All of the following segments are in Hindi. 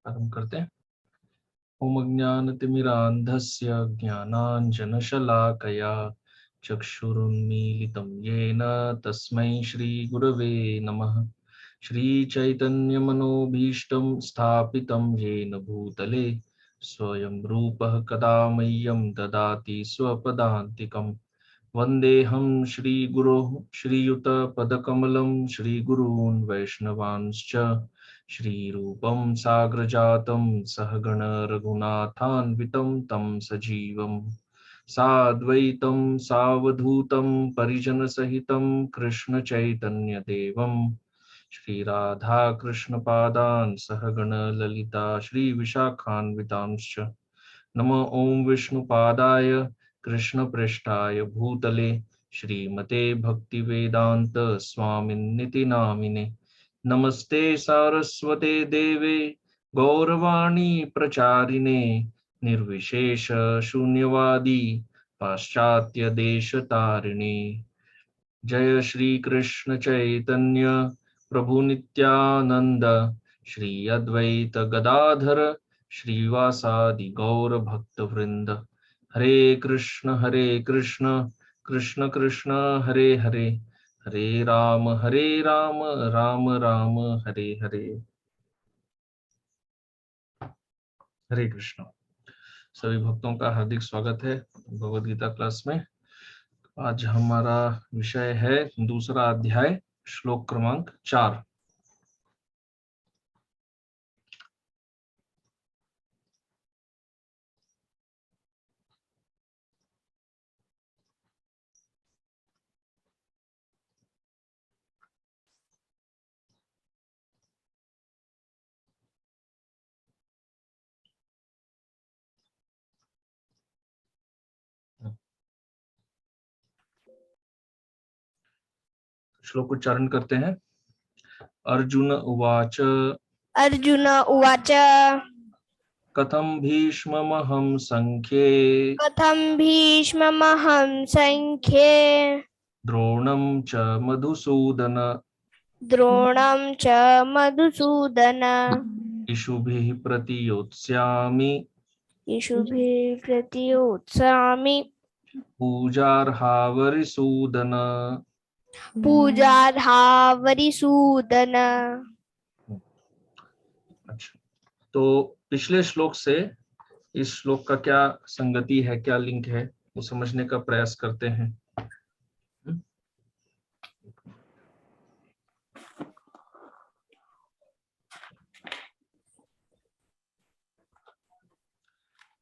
आरंभ करते हैं। ओम अज्ञानतिमिरान्धस्य ज्ञानाञ्जनशलाकया चक्षुरुन्मीलितं येन तस्मै श्रीगुरवे नमः। श्रीचैतन्यमनोभीष्टं स्थापितं येन भूतले स्वयं रूपः कदा मह्यं ददाति स्वपदान्तिकम्। वन्देऽहं श्रीगुरोः श्रीयुतपदकमलं श्रीगुरून् वैष्णवांश्च श्रीरूपं साग्रजातं सहगण रघुनाथान्वितं तं सजीवं साद्वैतं सावधूतं परिजनसहितं कृष्णचैतन्यदेवं श्रीराधाकृष्णपादान् सहगण ललिता श्रीविशाखान्वितांश्च नमो ओं विष्णुपादाय कृष्णपृष्ठाय भूतले श्रीमते भक्तिवेदांत स्वामिन्निति नामिने। नमस्ते सारस्वते देवे गौरवाणी प्रचारिणे निर्विशेष शून्यवादी पाश्चात्य देश तारिणे। जय श्री कृष्ण चैतन्य प्रभु नित्यानंद श्री अद्वैत गदाधर श्रीवासादि गौर भक्त वृंद। हरे कृष्ण कृष्ण कृष्ण हरे हरे, हरे राम राम राम हरे हरे। हरे कृष्ण। सभी भक्तों का हार्दिक स्वागत है भगवद गीता क्लास में। आज हमारा विषय है दूसरा अध्याय, श्लोक क्रमांक 4। श्लोक उच्चारण करते हैं। अर्जुन उवाच अर्जुन उवाच कथं भीष्ममहं संख्ये द्रोणं च मधुसूदन इषुभिः प्रतियोत्स्यामि पूजार्हावरिसूदन। अच्छा, तो पिछले श्लोक से इस श्लोक का क्या संगति है, क्या लिंक है, वो समझने का प्रयास करते हैं।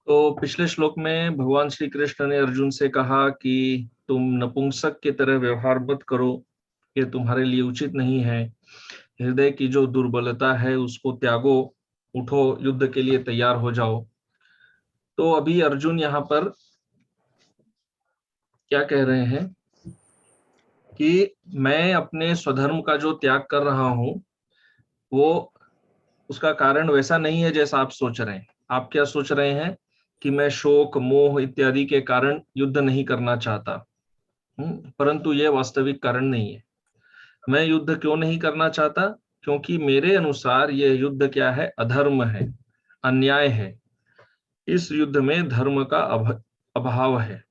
तो पिछले श्लोक में भगवान श्री कृष्ण ने अर्जुन से कहा कि तुम नपुंसक की तरह व्यवहार मत करो, ये तुम्हारे लिए उचित नहीं है। हृदय की जो दुर्बलता है उसको त्यागो, उठो, युद्ध के लिए तैयार हो जाओ। तो अभी अर्जुन यहाँ पर क्या कह रहे हैं कि मैं अपने स्वधर्म का जो त्याग कर रहा हूं वो उसका कारण वैसा नहीं है जैसा आप सोच रहे हैं। आप क्या सोच रहे हैं कि मैं शोक, मोह इत्यादि के कारण युद्ध नहीं करना चाहता, परंतु यह वास्तविक कारण नहीं है। मैं युद्ध क्यों नहीं करना चाहता? क्योंकि मेरे अनुसार यह युद्ध क्या है? अधर्म है, अन्याय है। इस युद्ध में धर्म का अभाव है।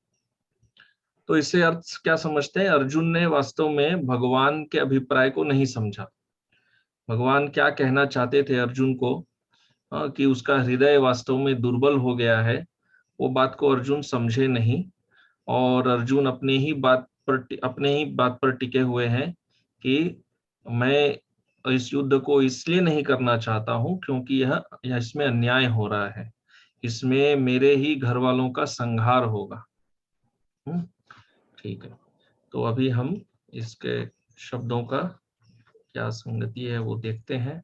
तो इससे अर्थ क्या समझते हैं? अर्जुन ने वास्तव में भगवान के अभिप्राय को नहीं समझा। भगवान क्या कहना चाहते थे अर्जुन को, कि उसका हृदय वास्तव में दुर्बल हो गया है, वो बात को अर्जुन समझे नहीं। और अर्जुन अपने ही बात पर टिके हुए हैं कि मैं इस युद्ध को इसलिए नहीं करना चाहता हूं क्योंकि यह इसमें अन्याय हो रहा है, इसमें मेरे ही घर वालों का संहार होगा। ठीक है, तो अभी हम इसके शब्दों का क्या संगति है वो देखते हैं।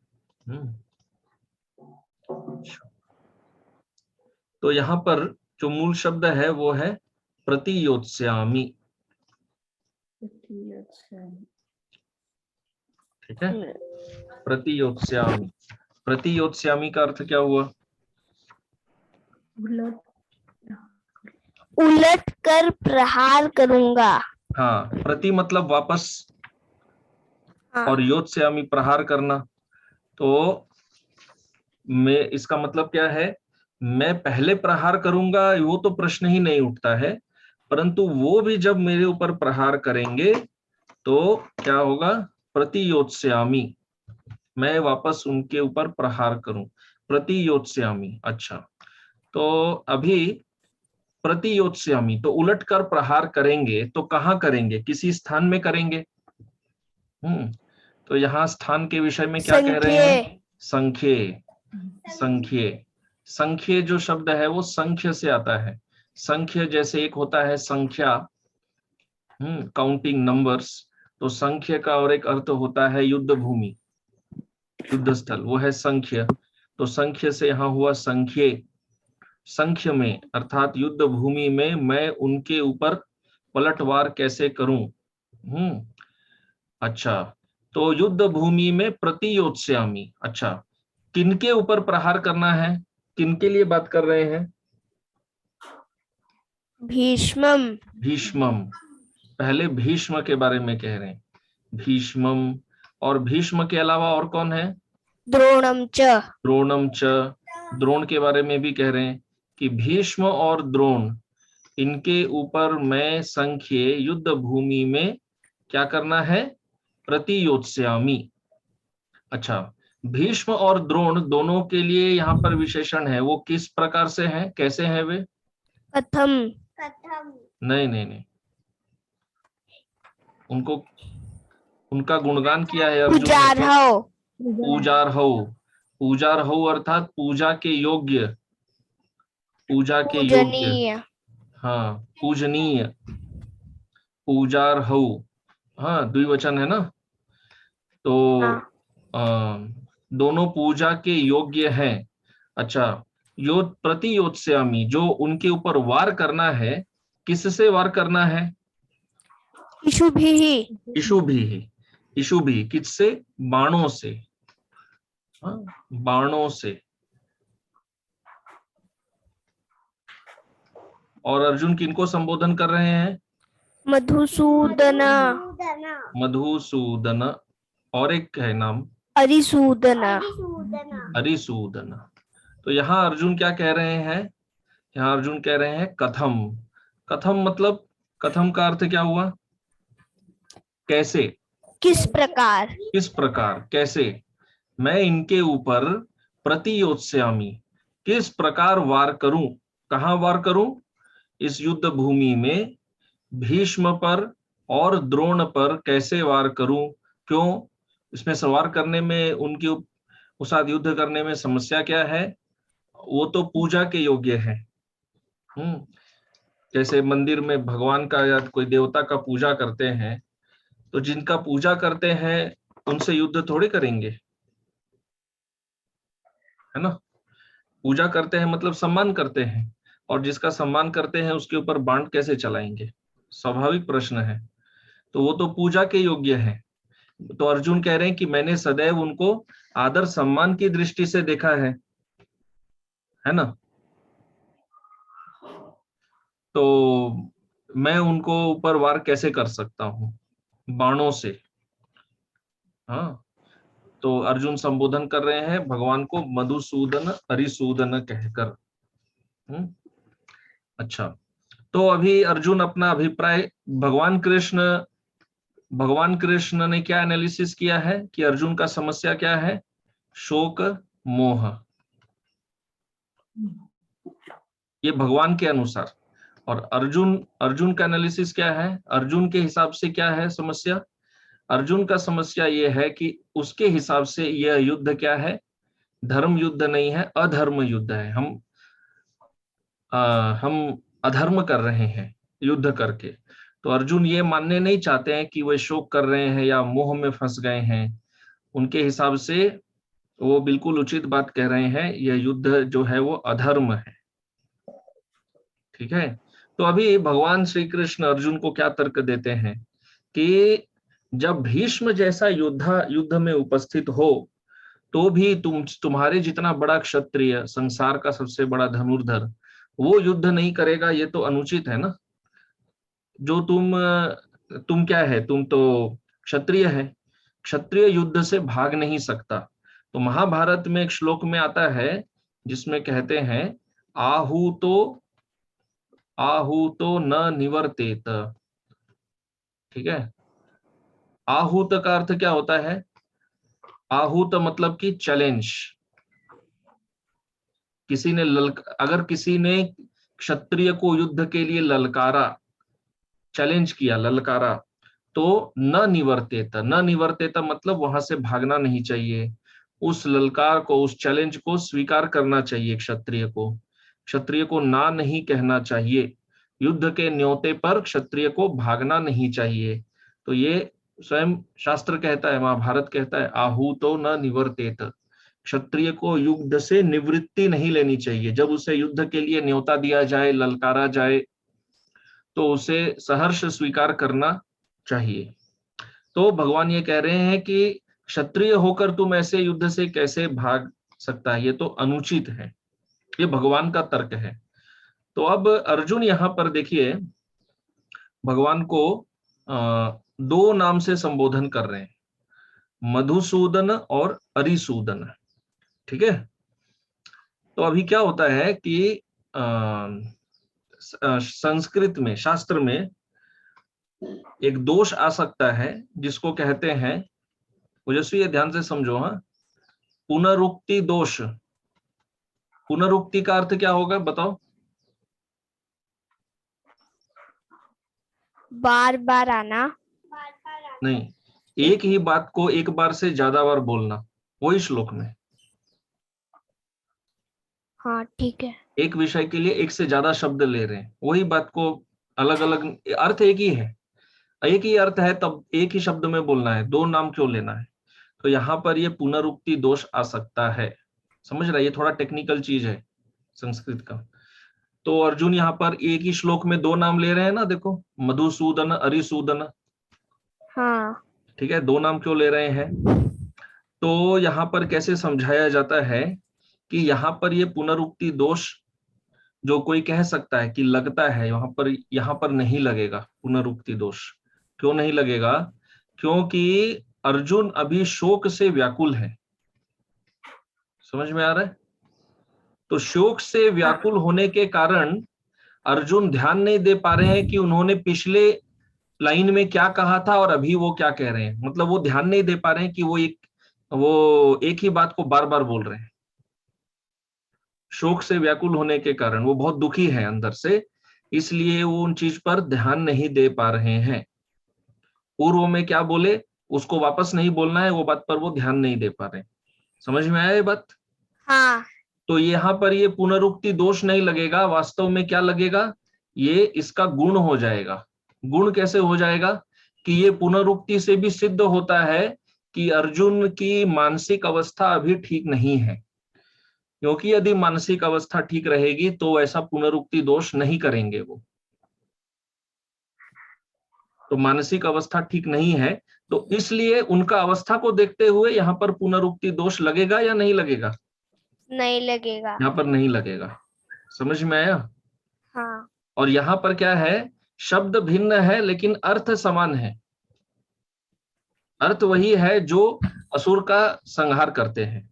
तो यहाँ पर जो मूल शब्द है वो है प्रतियोत्स्यामि। ठीक है, प्रतियोत्स्यामि। प्रतियोत्स्यामि का अर्थ क्या हुआ? उलट कर प्रहार करूंगा। हाँ, प्रति मतलब वापस, हाँ। और योत्स्यामि प्रहार करना। तो मैं इसका मतलब क्या है, मैं पहले प्रहार करूंगा वो तो प्रश्न ही नहीं उठता है, परंतु वो भी जब मेरे ऊपर प्रहार करेंगे तो क्या होगा, प्रतियोत्स्यामि, मैं वापस उनके ऊपर प्रहार करूं, प्रतियोत्स्यामि। अच्छा, तो अभी प्रतियोत्स्यामि तो उलट कर प्रहार करेंगे, तो कहाँ करेंगे, किसी स्थान में करेंगे। तो यहाँ स्थान के विषय में क्या कह रहे हैं, संख्ये। संख्ये, संख्ये जो शब्द है वो संख्य से आता है। संख्य जैसे एक होता है संख्या, काउंटिंग नंबर्स, तो संख्य का और एक अर्थ होता है युद्ध भूमि, युद्ध स्थल, वो है संख्य। तो संख्य से यहाँ हुआ संख्ये। संख्य में अर्थात युद्ध भूमि में मैं उनके ऊपर पलटवार कैसे करूं। अच्छा, तो युद्ध भूमि में प्रतियोत्स्यामि। अच्छा, किनके ऊपर प्रहार करना है, किनके लिए बात कर रहे हैं, भीष्मम। भीष्मम, पहले भीष्म के बारे में कह रहे हैं, भीष्मम। और भीष्म के अलावा और कौन है, द्रोणम च। द्रोणम च, द्रोण के बारे में भी कह रहे हैं कि भीष्म और द्रोण, इनके ऊपर मैं संख्ये युद्ध भूमि में क्या करना है, प्रतियोत्स्यामि। अच्छा, भीष्म और द्रोण दोनों के लिए यहाँ पर विशेषण है, वो किस प्रकार से हैं, कैसे हैं वे, कथम। नहीं नहीं नहीं, उनको, उनका गुणगान किया है अर्जुन ने। पूजार्हो। पूजार्हो, पूजार्हो अर्थात पूजा के योग्य, पूजा के योग्य, पूजनीय। हाँ पूजनीय, पूजार्हो, हाँ द्विवचन है ना, तो हाँ। दोनों पूजा के योग्य हैं। अच्छा, यो प्रतियोत्स्यामि, जो उनके ऊपर वार करना है, किससे वार करना है, इषुभिः। इशुभी, इशुभी किससे, बाणों से, हाँ बाणों से। और अर्जुन किनको संबोधन कर रहे हैं, मधुसूदन। मधुसूदन, और एक है नाम अरिसूदन। अरिसूदन। तो यहाँ अर्जुन क्या कह रहे हैं, यहाँ अर्जुन कह रहे हैं कथम। कथम मतलब, कथम का अर्थ क्या हुआ, कैसे, किस प्रकार। किस प्रकार, कैसे मैं इनके ऊपर प्रतियोत्स्यामि, किस प्रकार वार करूं, कहां वार करूं, इस युद्ध भूमि में भीष्म पर और द्रोण पर कैसे वार करूं। क्यों, इसमें सवार करने में, उनके साथ युद्ध करने में समस्या क्या है, वो तो पूजा के योग्य है। जैसे मंदिर में भगवान का या कोई देवता का पूजा करते हैं, तो जिनका पूजा करते हैं उनसे युद्ध थोड़ी करेंगे, है ना, पूजा करते हैं मतलब सम्मान करते हैं, और जिसका सम्मान करते हैं उसके ऊपर बाण कैसे चलाएंगे, स्वाभाविक प्रश्न है। तो वो तो पूजा के योग्य है। तो अर्जुन कह रहे हैं कि मैंने सदैव उनको आदर सम्मान की दृष्टि से देखा है ना, तो मैं उनको ऊपर वार कैसे कर सकता हूं, बाणों से। हाँ, तो अर्जुन संबोधन कर रहे हैं भगवान को मधुसूदन हरिसूदन कहकर। अच्छा, तो अभी अर्जुन अपना अभिप्राय, भगवान कृष्ण, भगवान कृष्ण ने क्या एनालिसिस किया है कि अर्जुन का समस्या क्या है, शोक मोह, ये भगवान के अनुसार। और अर्जुन, अर्जुन का एनालिसिस क्या है, अर्जुन के हिसाब से क्या है समस्या, अर्जुन का समस्या ये है कि उसके हिसाब से यह युद्ध क्या है, धर्म युद्ध नहीं है, अधर्म युद्ध है। हम अधर्म कर रहे हैं युद्ध करके। तो अर्जुन ये मानने नहीं चाहते हैं कि वे शोक कर रहे हैं या मोह में फंस गए हैं। उनके हिसाब से वो बिल्कुल उचित बात कह रहे हैं, यह युद्ध जो है वो अधर्म है। ठीक है, तो अभी भगवान श्री कृष्ण अर्जुन को क्या तर्क देते हैं कि जब भीष्म जैसा योद्धा युद्ध में उपस्थित हो, तो भी तुम्हारे जितना बड़ा क्षत्रिय, संसार का सबसे बड़ा धनुर्धर, वो युद्ध नहीं करेगा, ये तो अनुचित है ना। जो तुम क्या है, तुम तो क्षत्रिय है, क्षत्रिय युद्ध से भाग नहीं सकता। तो महाभारत में एक श्लोक में आता है जिसमें कहते हैं आहूतो न निवर्तेत। ठीक है, आहूत का अर्थ क्या होता है? आहूत मतलब कि चैलेंज। किसी ने अगर किसी ने क्षत्रिय को युद्ध के लिए ललकारा, चैलेंज किया, ललकारा, तो न निवर्तेत, न निवर्तेत मतलब वहां से भागना नहीं चाहिए। उस ललकार को, उस चैलेंज को स्वीकार करना चाहिए। क्षत्रिय को ना नहीं कहना चाहिए। युद्ध के न्योते पर क्षत्रिय को भागना नहीं चाहिए। तो ये स्वयं शास्त्र कहता है, महाभारत कहता है, आहूतो न निवर्तेत। क्षत्रिय को युद्ध से निवृत्ति नहीं लेनी चाहिए। जब उसे युद्ध के लिए न्योता दिया जाए, ललकारा जाए, तो उसे सहर्ष स्वीकार करना चाहिए। तो भगवान ये कह रहे हैं कि क्षत्रिय होकर तुम ऐसे युद्ध से कैसे भाग सकता है, ये तो अनुचित है। ये भगवान का तर्क है। तो अब अर्जुन यहां पर देखिए भगवान को दो नाम से संबोधन कर रहे हैं, मधुसूदन और अरिसूदन। ठीक है, तो अभी क्या होता है कि संस्कृत में, शास्त्र में एक दोष आ सकता है जिसको कहते हैं, ओजस्वी ये ध्यान से समझो, हाँ, पुनरुक्ति दोष। पुनरुक्ति का अर्थ क्या होगा बताओ? बार बार आना। नहीं, एक ही बात को एक बार से ज्यादा बार बोलना, वही श्लोक में। हाँ ठीक है। एक विषय के लिए एक से ज्यादा शब्द ले रहे हैं, वही बात को अलग अलग, अर्थ एक ही है, एक ही अर्थ है, तब एक ही शब्द में बोलना है, दो नाम क्यों लेना है? तो यहाँ पर ये पुनरुक्ति दोष आ सकता है। समझ रहा है? ये थोड़ा टेक्निकल चीज है संस्कृत का। तो अर्जुन यहाँ पर एक ही श्लोक में दो नाम ले रहे हैं ना, देखो, मधुसूदन, अरिसूदन। हाँ। ठीक है, दो नाम क्यों ले रहे हैं? तो यहाँ पर कैसे समझाया जाता है कि यहाँ पर ये पुनरुक्ति दोष जो कोई कह सकता है कि लगता है, यहाँ पर नहीं लगेगा पुनरुक्ति दोष। क्यों नहीं लगेगा? क्योंकि अर्जुन अभी शोक से व्याकुल है। समझ में आ रहा है? तो शोक से व्याकुल होने के कारण अर्जुन ध्यान नहीं दे पा रहे हैं कि उन्होंने पिछले लाइन में क्या कहा था और अभी वो क्या कह रहे हैं। मतलब वो ध्यान नहीं दे पा रहे हैं कि वो एक ही बात को बार बार बोल रहे हैं। शोक से व्याकुल होने के कारण वो बहुत दुखी है अंदर से, इसलिए वो उन चीज पर ध्यान नहीं दे पा रहे हैं। पूर्व में क्या बोले उसको वापस नहीं बोलना है, वो बात पर वो ध्यान नहीं दे पा रहे। समझ में आया ये बात? हाँ। तो यहाँ पर ये पुनरुक्ति दोष नहीं लगेगा, वास्तव में क्या लगेगा, ये इसका गुण हो जाएगा। गुण कैसे हो जाएगा? कि ये पुनरुक्ति से भी सिद्ध होता है कि अर्जुन की मानसिक अवस्था अभी ठीक नहीं है। क्योंकि यदि मानसिक अवस्था ठीक रहेगी तो ऐसा पुनरुक्ति दोष नहीं करेंगे वो। तो मानसिक अवस्था ठीक नहीं है, तो इसलिए उनका अवस्था को देखते हुए यहाँ पर पुनरुक्ति दोष लगेगा या नहीं लगेगा? नहीं लगेगा। यहाँ पर नहीं लगेगा। समझ में आया? हाँ। और यहाँ पर क्या है, शब्द भिन्न है लेकिन अर्थ समान है। अर्थ वही है जो असुर का संहार करते हैं।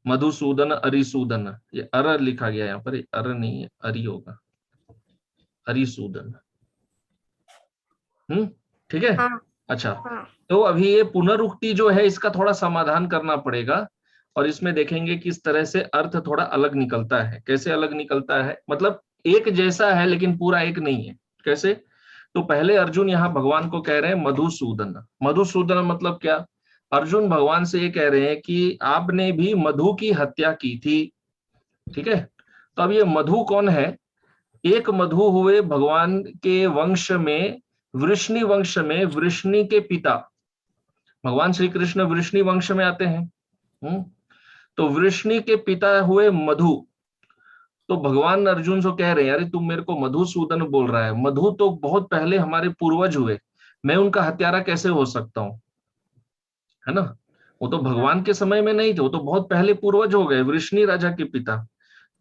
मधुसूदन, अरिसूदन, ये अर लिखा गया यहाँ पर, अर नहीं है, अरि होगा, अरिसूदन। ठीक है। हाँ। अच्छा, हाँ। तो अभी ये पुनरुक्ति जो है इसका थोड़ा समाधान करना पड़ेगा, और इसमें देखेंगे किस तरह से अर्थ थोड़ा अलग निकलता है। कैसे अलग निकलता है? मतलब एक जैसा है लेकिन पूरा एक नहीं है। कैसे? तो पहले अर्जुन यहाँ भगवान को कह रहे हैं मधुसूदन। मधुसूदन मतलब क्या? अर्जुन भगवान से ये कह रहे हैं कि आपने भी मधु की हत्या की थी। ठीक है, तो अब ये मधु कौन है? एक मधु हुए भगवान के वंश में, वृष्णि वंश में, वृष्णि के पिता भगवान श्री कृष्ण वृष्णि वंश में आते हैं। तो वृष्णि के पिता हुए मधु। तो भगवान अर्जुन से कह रहे हैं, अरे तुम मेरे को मधुसूदन बोल रहा है, मधु तो बहुत पहले हमारे पूर्वज हुए, मैं उनका हत्यारा कैसे हो सकता हूँ? है ना? वो तो भगवान के समय में नहीं थे, वो तो बहुत पहले पूर्वज हो गए, वृष्णि राजा के पिता।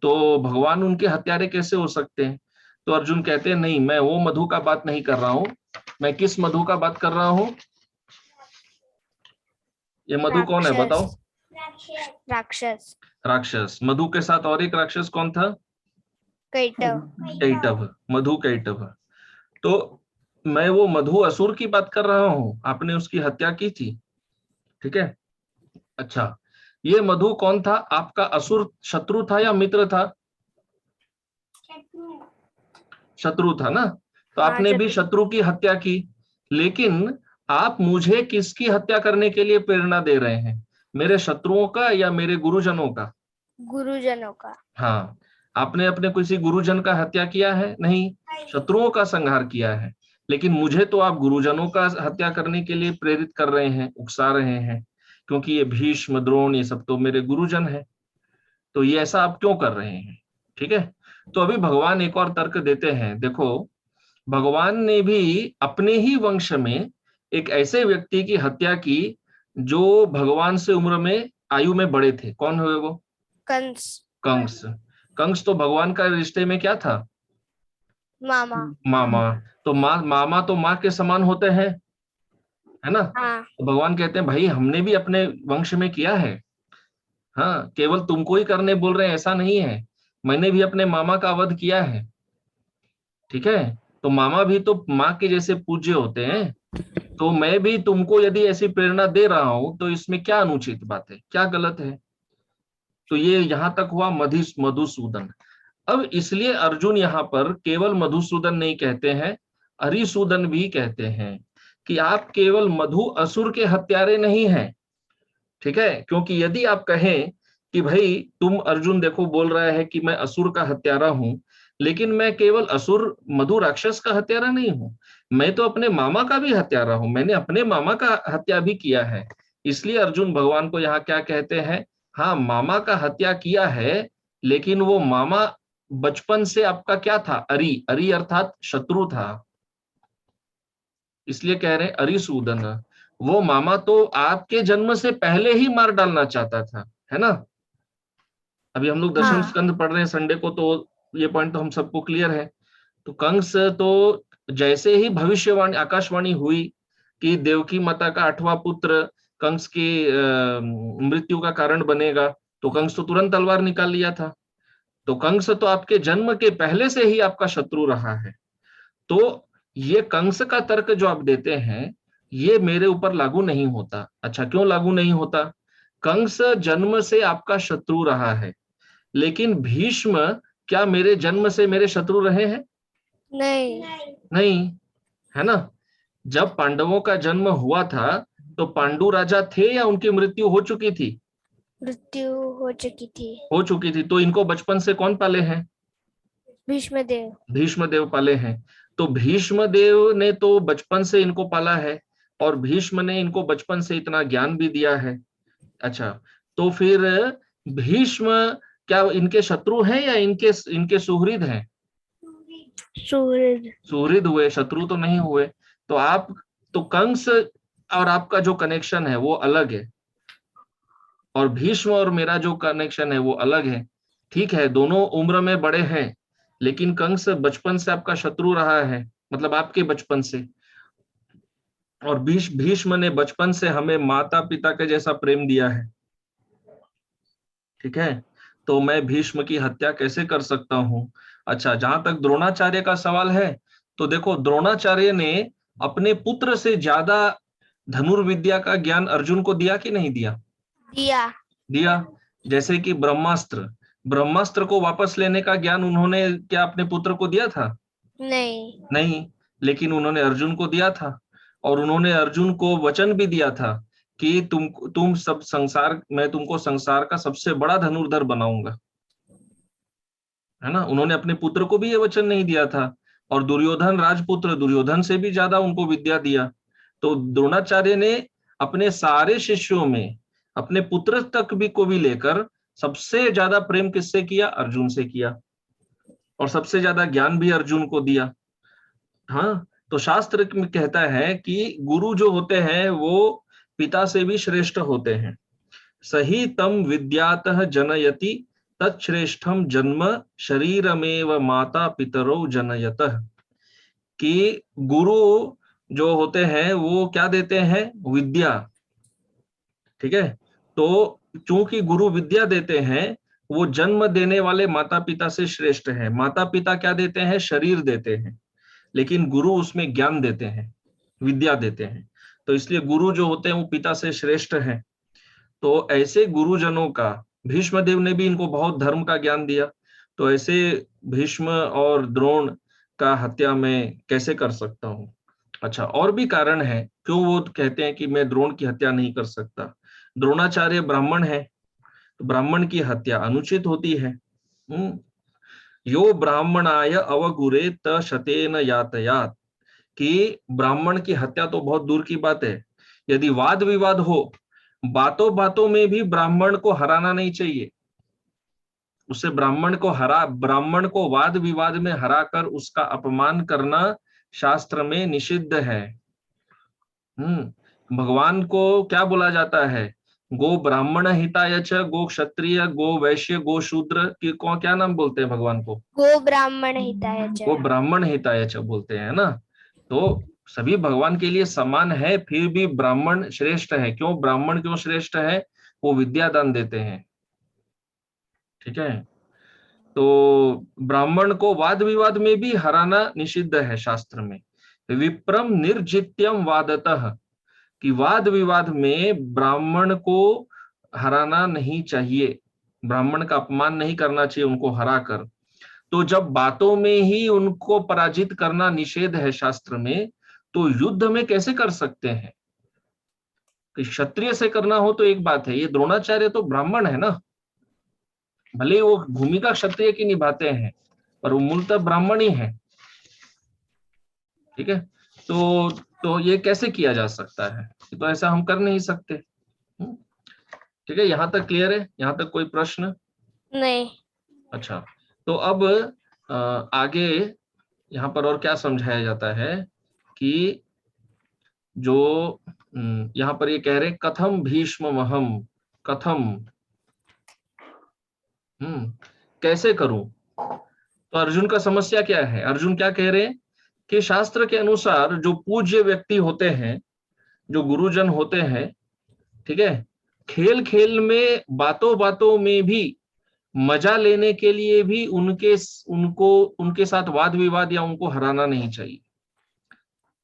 तो भगवान उनके हत्यारे कैसे हो सकते हैं? तो अर्जुन कहते हैं नहीं, मैं वो मधु का बात नहीं कर रहा हूं। मैं किस मधु का बात कर रहा हूं? ये मधु कौन है राक्षस। बताओ? राक्षस। राक्षस। मधु के साथ और एक राक्षस कौन था? कैटव। कैटभ, मधु कैटभ। तो मैं वो मधु असुर की बात कर रहा हूं, आपने उसकी हत्या की थी, ठीक है। अच्छा, ये मधु कौन था? आपका असुर शत्रु था या मित्र था? शत्रु था ना। तो हाँ, आपने भी शत्रु की हत्या की, लेकिन आप मुझे किसकी हत्या करने के लिए प्रेरणा दे रहे हैं? मेरे शत्रुओं का या मेरे गुरुजनों का? गुरुजनों का। हाँ, आपने अपने किसी गुरुजन का हत्या किया है? नहीं, शत्रुओं का संहार किया है। लेकिन मुझे तो आप गुरुजनों का हत्या करने के लिए प्रेरित कर रहे हैं, उकसा रहे हैं, क्योंकि ये भीष्म द्रोण ये सब तो मेरे गुरुजन हैं। तो ये ऐसा आप क्यों कर रहे हैं? ठीक है। तो अभी भगवान एक और तर्क देते हैं। देखो, भगवान ने भी अपने ही वंश में एक ऐसे व्यक्ति की हत्या की जो भगवान से उम्र में आयु में बड़े थे। कौन हुए वो? कंस। कंस। कंस तो भगवान का रिश्ते में क्या था? मामा। मामा। तो मामा तो माँ के समान होते हैं, है ना। हाँ। तो भगवान कहते हैं भाई हमने भी अपने वंश में किया है। हाँ, केवल तुमको ही करने बोल रहे हैं ऐसा नहीं है, मैंने भी अपने मामा का वध किया है, ठीक है। तो मामा भी तो माँ के जैसे पूज्य होते हैं। तो मैं भी तुमको यदि ऐसी प्रेरणा दे रहा हूं तो इसमें क्या अनुचित बात है, क्या गलत है? तो ये यहां तक हुआ मधुसूदन। अब इसलिए अर्जुन यहाँ पर केवल मधुसूदन नहीं कहते हैं, हरिसूदन भी कहते हैं कि आप केवल मधु असुर के हत्यारे नहीं हैं, ठीक है। क्योंकि यदि आप कहें कि भाई तुम अर्जुन देखो बोल रहा है कि मैं असुर का हत्यारा हूं, लेकिन मैं केवल असुर मधु राक्षस का हत्यारा नहीं हूं, मैं तो अपने मामा का भी हत्यारा हूं, मैंने अपने मामा का हत्या भी किया है। इसलिए अर्जुन भगवान को यहाँ क्या कहते हैं? हाँ, मामा का हत्या किया है, लेकिन वो मामा बचपन से आपका क्या था? अरि, अरि अर्थात शत्रु था। इसलिए कह रहे हैं अरिसूदन। वो मामा तो आपके जन्म से पहले ही मार डालना चाहता था, है ना। अभी हम लोग दशम हाँ। स्कंद पढ़ रहे हैं संडे को, तो ये पॉइंट तो हम सबको क्लियर है। तो कंस तो जैसे ही भविष्यवाणी आकाशवाणी हुई कि देवकी माता का 8वां पुत्र कंस की मृत्यु का कारण बनेगा, तो कंस तो तुरंत तलवार निकाल लिया था। तो कंस तो आपके जन्म के पहले से ही आपका शत्रु रहा है। तो ये कंस का तर्क जो आप देते हैं, ये मेरे ऊपर लागू नहीं होता। अच्छा, क्यों लागू नहीं होता? कंस जन्म से आपका शत्रु रहा है, लेकिन भीष्म क्या मेरे जन्म से मेरे शत्रु रहे हैं? नहीं। नहीं, है ना। जब पांडवों का जन्म हुआ था तो पांडु राजा थे या उनकी मृत्यु हो चुकी थी? मृत्यु हो चुकी थी। हो चुकी थी। तो इनको बचपन से कौन पाले हैं? भीष्म देव। भीष्म देव पाले हैं। तो भीष्म देव ने तो बचपन से इनको पाला है, और भीष्म ने इनको बचपन से इतना ज्ञान भी दिया है। अच्छा, तो फिर भीष्म क्या इनके शत्रु हैं या इनके इनके सुहृद हैं? सूरज। सुहृद हुए, शत्रु तो नहीं हुए। तो आप, तो कंस और आपका जो कनेक्शन है वो अलग है, और भीष्म और मेरा जो कनेक्शन है वो अलग है। ठीक है, दोनों उम्र में बड़े हैं, लेकिन कंस बचपन से आपका शत्रु रहा है, मतलब आपके बचपन से। और भीष्म ने बचपन से हमें माता पिता के जैसा प्रेम दिया है, ठीक है। तो मैं भीष्म की हत्या कैसे कर सकता हूं? अच्छा, जहां तक द्रोणाचार्य का सवाल है, तो देखो द्रोणाचार्य ने अपने पुत्र से ज्यादा धनुर्विद्या का ज्ञान अर्जुन को दिया कि नहीं दिया? दिया। दिया। जैसे कि ब्रह्मास्त्र, ब्रह्मास्त्र को वापस लेने का ज्ञान उन्होंने क्या अपने पुत्र को दिया था? नहीं। नहीं, लेकिन उन्होंने अर्जुन को दिया था। और उन्होंने अर्जुन को वचन भी दिया था कि तुम सब संसार, मैं तुमको संसार का सबसे बड़ा धनुर्धर बनाऊंगा, है ना। उन्होंने अपने पुत्र को भी ये वचन नहीं दिया था। और दुर्योधन राजपुत्र, दुर्योधन से भी ज्यादा उनको विद्या दिया। तो द्रोणाचार्य ने अपने सारे शिष्यों में अपने पुत्र तक भी को भी लेकर सबसे ज्यादा प्रेम किससे किया? अर्जुन से किया। और सबसे ज्यादा ज्ञान भी अर्जुन को दिया। हाँ, तो शास्त्र में कहता है कि गुरु जो होते हैं वो पिता से भी श्रेष्ठ होते हैं। सही तम विद्यातः जनयति तत्श्रेष्ठम जन्म शरीरमेव माता पितरो जनयतः। कि गुरु जो होते हैं वो क्या देते हैं? विद्या, ठीक है। तो चूंकि गुरु विद्या देते हैं, वो जन्म देने वाले माता पिता से श्रेष्ठ है। माता पिता क्या देते हैं? शरीर देते हैं, लेकिन गुरु उसमें ज्ञान देते हैं, विद्या देते हैं। तो इसलिए गुरु जो होते हैं वो पिता से श्रेष्ठ हैं। तो ऐसे गुरुजनों का, भीष्म देव ने भी इनको बहुत धर्म का ज्ञान दिया, तो ऐसे भीष्म और द्रोण का हत्या मैं कैसे कर सकता हूँ? अच्छा, और भी कारण है क्यों वो कहते हैं कि मैं द्रोण की हत्या नहीं कर सकता। द्रोणाचार्य ब्राह्मण है, तो ब्राह्मण की हत्या अनुचित होती है। यो ब्राह्मणाय अवगुरे त शतेन यातयात, कि ब्राह्मण की हत्या तो बहुत दूर की बात है, यदि वाद विवाद हो, बातों बातों में भी ब्राह्मण को हराना नहीं चाहिए। उससे ब्राह्मण को वाद विवाद में हराकर उसका अपमान करना शास्त्र में निषिद्ध है। भगवान को क्या बोला जाता है? गो ब्राह्मण हिताय च, गो क्षत्रिय, गो वैश्य, गो शूद्र की को क्या नाम बोलते हैं भगवान को? गो ब्राह्मण हिताय च। गो ब्राह्मण हिताय च बोलते हैं ना। तो सभी भगवान के लिए समान है, फिर भी ब्राह्मण श्रेष्ठ है। क्यों ब्राह्मण क्यों श्रेष्ठ है? वो विद्यादान देते हैं। ठीक है, तो ब्राह्मण को वाद विवाद में भी हराना निषिद्ध है शास्त्र में। विप्रम निर्जित्यम वादतः, कि वाद विवाद में ब्राह्मण को हराना नहीं चाहिए, ब्राह्मण का अपमान नहीं करना चाहिए उनको हराकर। तो जब बातों में ही उनको पराजित करना निषेध है शास्त्र में, तो युद्ध में कैसे कर सकते हैं? कि क्षत्रिय से करना हो तो एक बात है, ये द्रोणाचार्य तो ब्राह्मण है ना, भले वो भूमिका क्षत्रिय की निभाते हैं, पर वो मूलतः ब्राह्मण ही है। ठीक है, तो ये कैसे किया जा सकता है? तो ऐसा हम कर नहीं सकते। ठीक है, यहाँ तक क्लियर है? यहाँ तक कोई प्रश्न? नहीं। अच्छा, तो अब आगे यहाँ पर और क्या समझाया जाता है कि जो यहाँ पर ये कह रहे कथम भीष्ममहम, कथम, कैसे करूं? तो अर्जुन का समस्या क्या है? अर्जुन क्या कह रहे हैं कि शास्त्र के अनुसार जो पूज्य व्यक्ति होते हैं, जो गुरुजन होते हैं, ठीक है, खेल खेल में, बातों बातों में भी, मजा लेने के लिए भी उनके साथ वाद विवाद या उनको हराना नहीं चाहिए।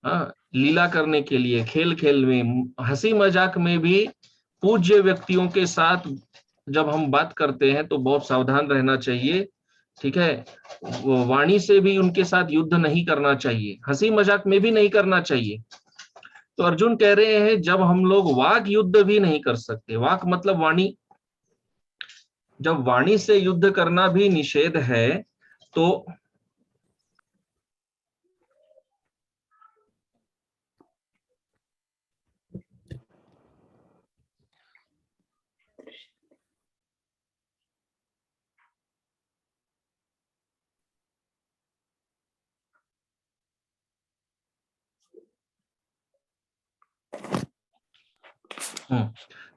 हाँ, लीला करने के लिए, खेल खेल में, हंसी मजाक में भी पूज्य व्यक्तियों के साथ जब हम बात करते हैं तो बहुत सावधान रहना चाहिए। ठीक है, वाणी से भी उनके साथ युद्ध नहीं करना चाहिए, हंसी मजाक में भी नहीं करना चाहिए। तो अर्जुन कह रहे हैं जब हम लोग वाक युद्ध भी नहीं कर सकते, वाक मतलब वाणी, जब वाणी से युद्ध करना भी निषेध है, तो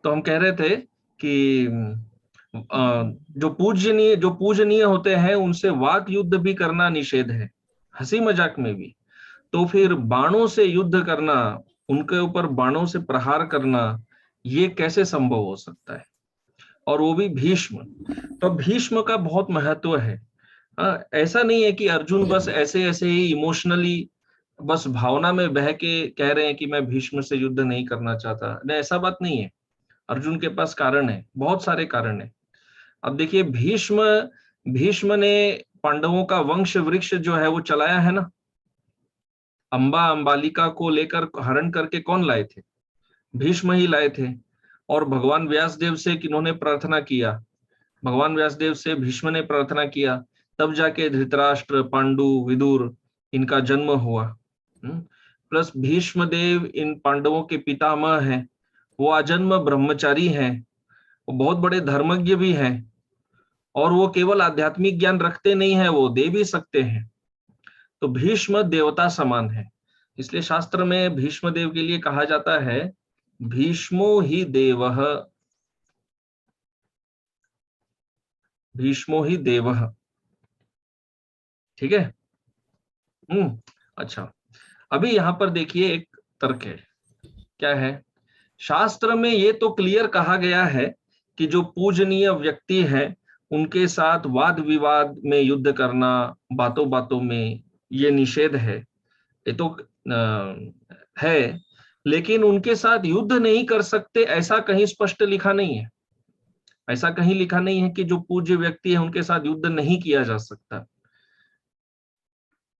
तो हम कह रहे थे कि जो पूजनीय होते हैं उनसे वाक युद्ध भी करना निषेध है, हंसी मजाक में भी। तो फिर बाणों से युद्ध करना, उनके ऊपर बाणों से प्रहार करना, ये कैसे संभव हो सकता है? और वो भी भीष्म। तो भीष्म का बहुत महत्व है। ऐसा नहीं है कि अर्जुन बस ऐसे ऐसे ही इमोशनली, बस भावना में बह के कह रहे हैं कि मैं भीष्म से युद्ध नहीं करना चाहता। नहीं, ऐसा बात नहीं है। अर्जुन के पास कारण है, बहुत सारे कारण है। अब देखिए, भीष्म भीष्म ने पांडवों का वंश वृक्ष जो है वो चलाया है ना। अंबा अंबालिका को लेकर हरण करके कौन लाए थे? भीष्म ही लाए थे। और भगवान व्यासदेव से किन्होंने प्रार्थना किया? भगवान व्यासदेव से भीष्म ने प्रार्थना किया, तब जाके धृतराष्ट्र, पांडु, विदुर, इनका जन्म हुआ। प्लस भीष्म देव इन पांडवों के पितामह हैं, वो आजन्म ब्रह्मचारी हैं, वो बहुत बड़े धर्मज्ञ भी हैं, और वो केवल आध्यात्मिक ज्ञान रखते नहीं है, वो दे भी सकते हैं। तो भीष्म देवता समान है। इसलिए शास्त्र में भीष्म देव के लिए कहा जाता है भीष्मो ही देवः, भीष्मो ही देवः। ठीक है। अच्छा, अभी यहां पर देखिए एक तर्क है। क्या है? शास्त्र में ये तो क्लियर कहा गया है कि जो पूजनीय व्यक्ति है उनके साथ वाद विवाद में युद्ध करना, बातों बातों में, ये निषेध है, ये तो है, लेकिन उनके साथ युद्ध नहीं कर सकते ऐसा कहीं स्पष्ट लिखा नहीं है। ऐसा कहीं लिखा नहीं है कि जो पूज्य व्यक्ति है उनके साथ युद्ध नहीं किया जा सकता।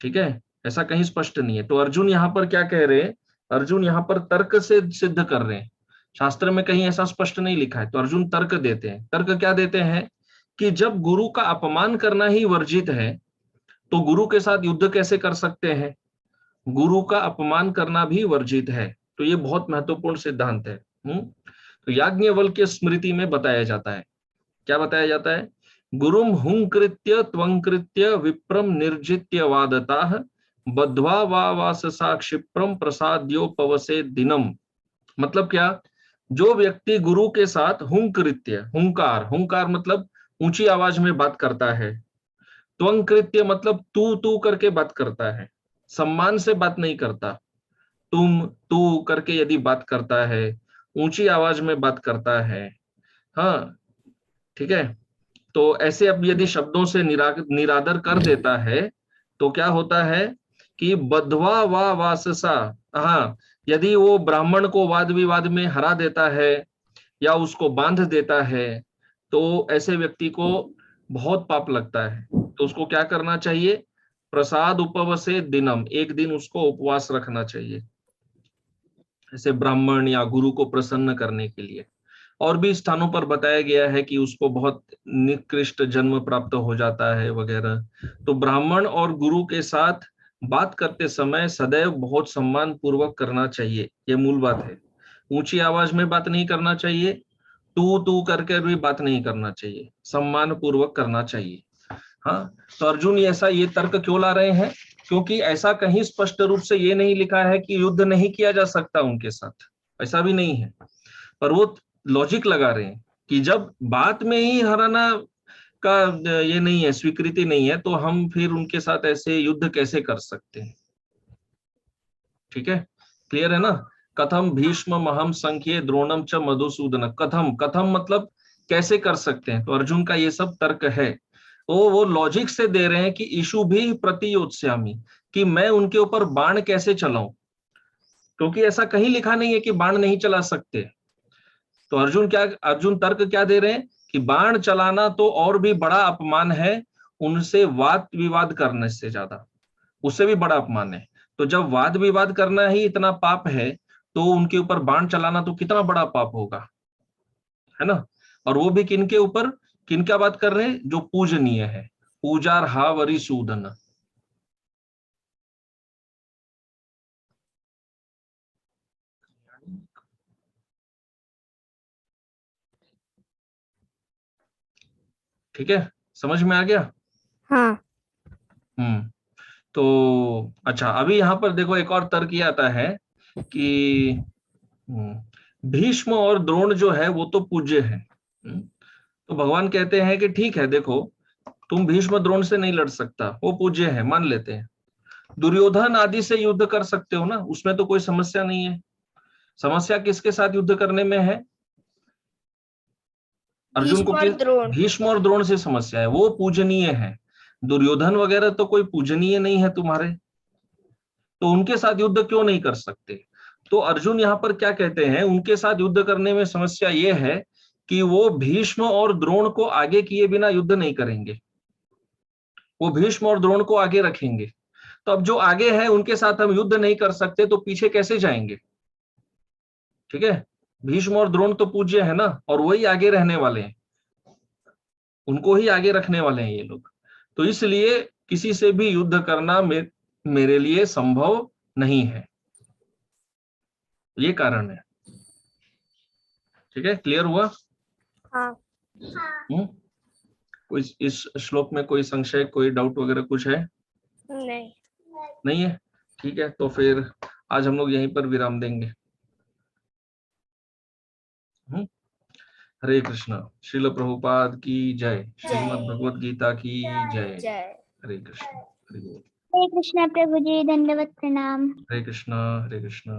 ठीक है, ऐसा कहीं स्पष्ट नहीं है। तो अर्जुन यहाँ पर क्या कह रहे हैं? अर्जुन यहाँ पर तर्क से सिद्ध कर रहे हैं। शास्त्र में कहीं ऐसा स्पष्ट नहीं लिखा है, तो अर्जुन तर्क देते हैं। तर्क क्या देते हैं कि जब गुरु का अपमान करना ही वर्जित है तो गुरु के साथ युद्ध कैसे कर सकते हैं? गुरु का अपमान करना भी वर्जित है। तो ये बहुत महत्वपूर्ण सिद्धांत है। तो याज्ञवल्क्य स्मृति में बताया जाता है। क्या बताया जाता है? गुरुम हुंकृत्य त्वंकृत्य विप्रम निर्जित्य वादताः बद्ध्वा वा वाससा क्षिप्रम प्रसाद्योपवसे दिनम। मतलब क्या? जो व्यक्ति गुरु के साथ हुंकृत्य, हुंकार, हुंकार मतलब ऊंची आवाज में बात करता है, त्वंकृत्य मतलब तू तू करके बात करता है, सम्मान से बात नहीं करता, तुम तू करके यदि बात करता है, ऊंची आवाज में बात करता है, हाँ ठीक है, तो ऐसे अब यदि शब्दों से निरादर कर देता है तो क्या होता है कि बद्ध्वा वा वाससा, हाँ, यदि वो ब्राह्मण को वाद विवाद में हरा देता है या उसको बांध देता है तो ऐसे व्यक्ति को बहुत पाप लगता है। तो उसको क्या करना चाहिए? प्रसाद उपवसे दिनम, एक दिन उसको उपवास रखना चाहिए, ऐसे ब्राह्मण या गुरु को प्रसन्न करने के लिए। और भी स्थानों पर बताया गया है कि उसको बहुत निकृष्ट जन्म प्राप्त हो जाता है वगैरह। तो ब्राह्मण और गुरु के साथ बात करते समय सदैव बहुत सम्मान पूर्वक करना चाहिए, ये मूल बात है। ऊंची आवाज में बात नहीं करना चाहिए, तू तू करके भी बात नहीं करना चाहिए, सम्मान पूर्वक करना चाहिए। हाँ, तो अर्जुन ऐसा ये तर्क क्यों ला रहे हैं? क्योंकि ऐसा कहीं स्पष्ट रूप से ये नहीं लिखा है कि युद्ध नहीं किया जा सकता उनके साथ, ऐसा भी नहीं है। पर वो लॉजिक लगा रहे हैं कि जब बात में ही हराना का ये नहीं है, स्वीकृति नहीं है, तो हम फिर उनके साथ ऐसे युद्ध कैसे कर सकते हैं? ठीक है, क्लियर है ना? कथम भीष्म महम संख्ये द्रोणम च मधुसूदन। कथम, कथम मतलब कैसे कर सकते हैं, तो अर्जुन का ये सब तर्क है। वो लॉजिक से दे रहे हैं कि इशु भी प्रतियोत्स्यामि, कि मैं उनके ऊपर बाण कैसे चलाऊं, क्योंकि ऐसा कहीं लिखा नहीं है कि बाण नहीं चला सकते। तो अर्जुन तर्क क्या दे रहे हैं कि बाण चलाना तो और भी बड़ा अपमान है उनसे वाद विवाद करने से ज्यादा, उससे भी बड़ा अपमान है। तो जब वाद विवाद करना ही इतना पाप है तो उनके ऊपर बाण चलाना तो कितना बड़ा पाप होगा, है ना? और वो भी किनके ऊपर, किनका बात कर रहे हैं? जो पूजनीय है, पूजार हा वरी सूदन। ठीक है, समझ में आ गया? हाँ। तो अच्छा, अभी यहाँ पर देखो एक और तर्क ये आता है कि भीष्म और द्रोण जो है वो तो पूज्य है। तो भगवान कहते हैं कि ठीक है, देखो तुम भीष्म द्रोण से नहीं लड़ सकता, वो पूज्य है, मान लेते हैं। दुर्योधन आदि से युद्ध कर सकते हो ना, उसमें तो कोई समस्या नहीं है। समस्या किसके साथ युद्ध करने में है? अर्जुन को भीष्म और द्रोण। भीष्म और द्रोण से समस्या है, वो पूजनीय है। दुर्योधन वगैरह तो कोई पूजनीय नहीं है तुम्हारे, तो उनके साथ युद्ध क्यों नहीं कर सकते? तो अर्जुन यहाँ पर क्या कहते हैं, उनके साथ युद्ध करने में समस्या ये है कि वो भीष्म और द्रोण को आगे किए बिना युद्ध नहीं करेंगे, वो भीष्म और द्रोण को आगे रखेंगे। तो अब जो आगे है उनके साथ हम युद्ध नहीं कर सकते तो पीछे कैसे जाएंगे? ठीक है, भीष्म और द्रोण तो पूज्य है ना, और वही आगे रहने वाले हैं, उनको ही आगे रखने वाले हैं ये लोग। तो इसलिए किसी से भी युद्ध करना मेरे लिए संभव नहीं है, ये कारण है। ठीक है, क्लियर हुआ? हाँ। कोई इस श्लोक में कोई संशय, कोई डाउट वगैरह कुछ है? नहीं। नहीं है? ठीक है, तो फिर आज हम लोग यहीं पर विराम देंगे। हरे कृष्णा। श्रील प्रभुपाद की जय। श्रीमद् भगवद गीता की जय। जय। हरे कृष्ण। हरे बोल। हरे कृष्णा प्रभु जी, दंडवत प्रणाम। हरे कृष्णा। हरे कृष्णा।